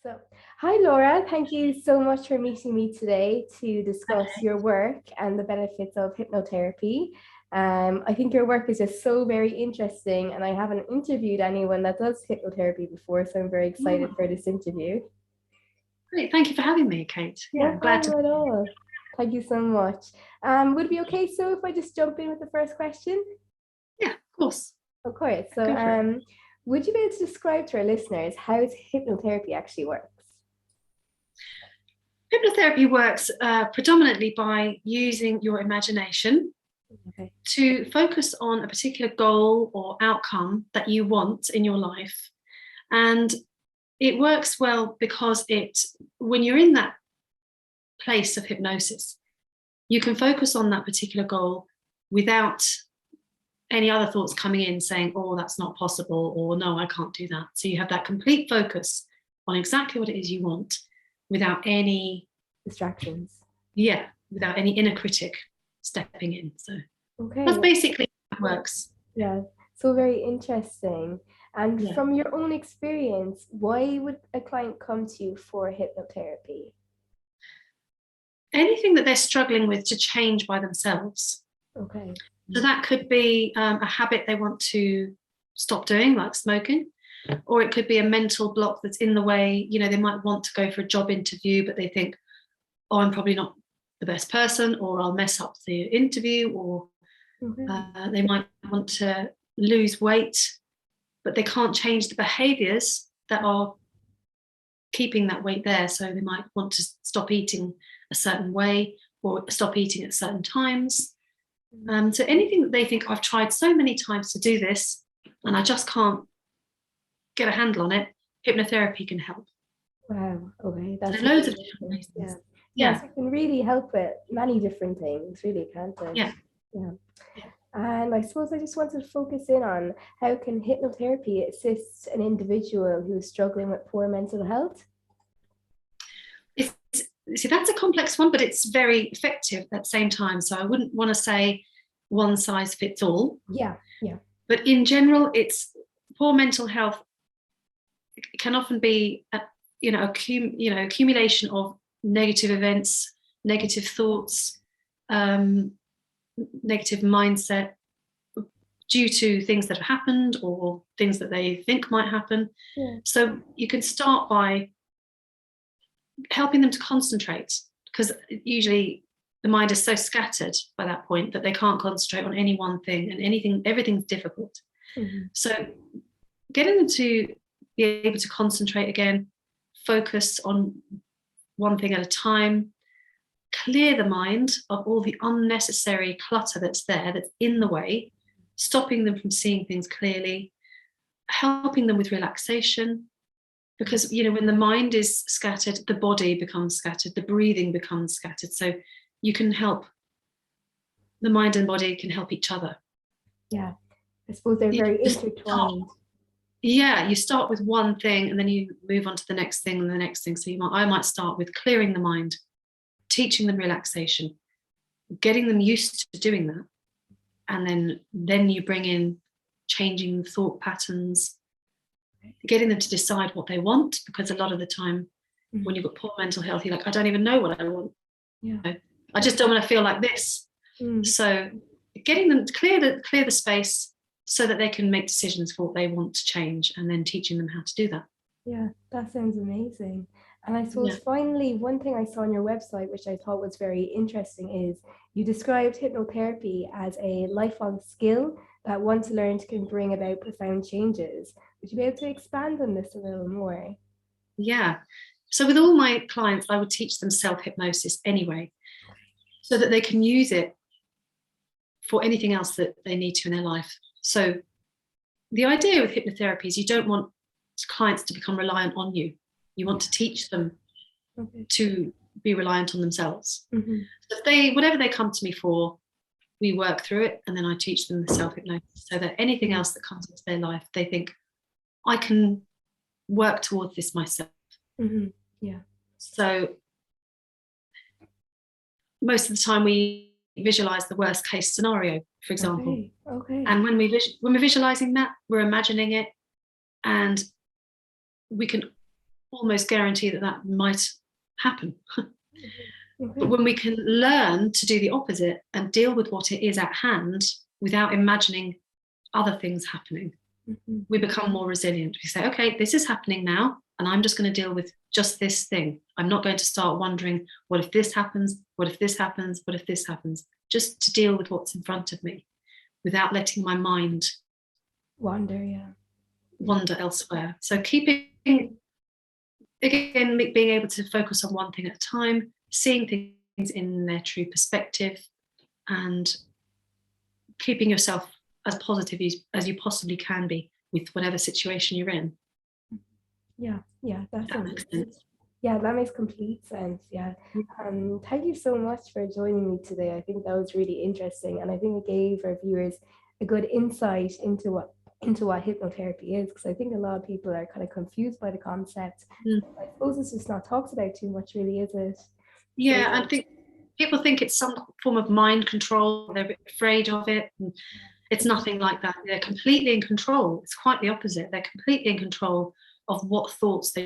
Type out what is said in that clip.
So, hi Laura, thank you so much for meeting me today to discuss Okay. your work and the benefits of hypnotherapy. I think your work is just so very interesting, and I haven't interviewed anyone that does hypnotherapy before, so I'm very excited Oh, for this interview. great. Thank you for having me, Kate. Yeah, No I'm glad to problem be at all. Thank you so much. Would it be okay so if I just jump in with the first question? here. Yeah, of course. Of course. So, Go for it. would you be able to describe to our listeners how hypnotherapy actually works? Hypnotherapy works predominantly by using your imagination Okay. to focus on a particular goal or outcome that you want in your life. And it works well because when you're in that place of hypnosis, you can focus on that particular goal without any other thoughts coming in saying, oh, that's not possible, or no, I can't do that. So you have that complete focus on exactly what it is you want without any, Distractions. without any inner critic stepping in. So that's Okay. basically how it works. Yeah, so very interesting. And Yeah. from your own experience, why would a client come to you for hypnotherapy? Anything that they're struggling with to change by themselves. Okay. So that could be a habit they want to stop doing, like smoking, or it could be a mental block that's in the way. They might want to go for a job interview, but they think, oh, I'm probably not the best person, or I'll mess up the interview, or Okay. they might want to lose weight, but they can't change the behaviors that are keeping that weight there. So they might want to stop eating a certain way or stop eating at certain times. So anything that they think, I've tried so many times to do this and I just can't get a handle on it, hypnotherapy can help. Wow. Okay. So That's loads of interesting. different Yeah. reasons. Yes, Yeah, it can really help with many different things, really, can't it? yeah. Yeah. And I suppose I just wanted to focus in on how can hypnotherapy assist an individual who is struggling with poor mental health? It's, see, that's a complex one, but it's very effective at the same time. So I wouldn't want to say one size fits all. Yeah. Yeah. But in general, it's poor mental health can often be accumulation of negative events, negative thoughts, um, negative mindset due to things that have happened or things that they think might happen. Yeah. So you can start by helping them to concentrate, because usually the mind is so scattered by that point that they can't concentrate on any one thing, and everything's difficult. Mhm. So getting them to be able to concentrate again, focus on one thing at a time, clear the mind of all the unnecessary clutter that's there, that's in the way, stopping them from seeing things clearly, helping them with relaxation. Because, when the mind is scattered, the body becomes scattered, the breathing becomes scattered. So you can help, the mind and body can help each other. Yeah. I suppose they're You very just start, intertwined. yeah, you start with one thing and then you move on to the next thing and the next thing. So I might start with clearing the mind, teaching them relaxation, getting them used to doing that. And then you bring in changing thought patterns, getting them to decide what they want, because a lot of the time when you've got poor mental health, you're like, I don't even know what I want. Yeah. I just don't want to feel like this. Mm. So getting them to clear the space so that they can make decisions for what they want to change, and then teaching them how to do that. Yeah, that sounds amazing. And I suppose Yeah. finally, one thing I saw on your website, which I thought was very interesting, is you described hypnotherapy as a lifelong skill that once learned can bring about profound changes. Would you be able to expand on this a little more? Yeah. So with all my clients, I would teach them self-hypnosis anyway, so that they can use it for anything else that they need to in their life. So the idea with hypnotherapy is you don't want clients to become reliant on you. You want to teach them Okay. to be reliant on themselves. Mm-hmm. So whatever they come to me for, we work through it, and then I teach them the self-hypnosis, so that anything else that comes into their life, they think, I can work towards this myself. Mm-hmm. Yeah. So most of the time we visualize the worst case scenario, for example. Okay. Okay. And when we're visualizing that, we're imagining it, and we can almost guarantee that that might happen. Mhm. But when we can learn to do the opposite and deal with what it is at hand without imagining other things happening, Mhm. we become more resilient. We say, okay, this is happening now, and I'm just going to deal with just this thing. I'm not going to start wondering, what if this happens? What if this happens? What if this happens? Just to deal with what's in front of me without letting my mind Wander, yeah. wander elsewhere. So keeping, again, being able to focus on one thing at a time, seeing things in their true perspective, and keeping yourself as positive as you possibly can be with whatever situation you're in. Yeah, yeah, That makes definitely. sense. Yeah, that makes complete sense. Yeah. Thank you so much for joining me today. I think that was really interesting, and I think it gave our viewers a good insight into what hypnotherapy is, because I think a lot of people are kind of confused by the concept. Mm. I suppose it's just not talked about too much, really, is it? Yeah, I think people think it's some form of mind control. They're a bit afraid of it. And it's nothing like that. They're completely in control. It's quite the opposite. They're completely in control of what thoughts they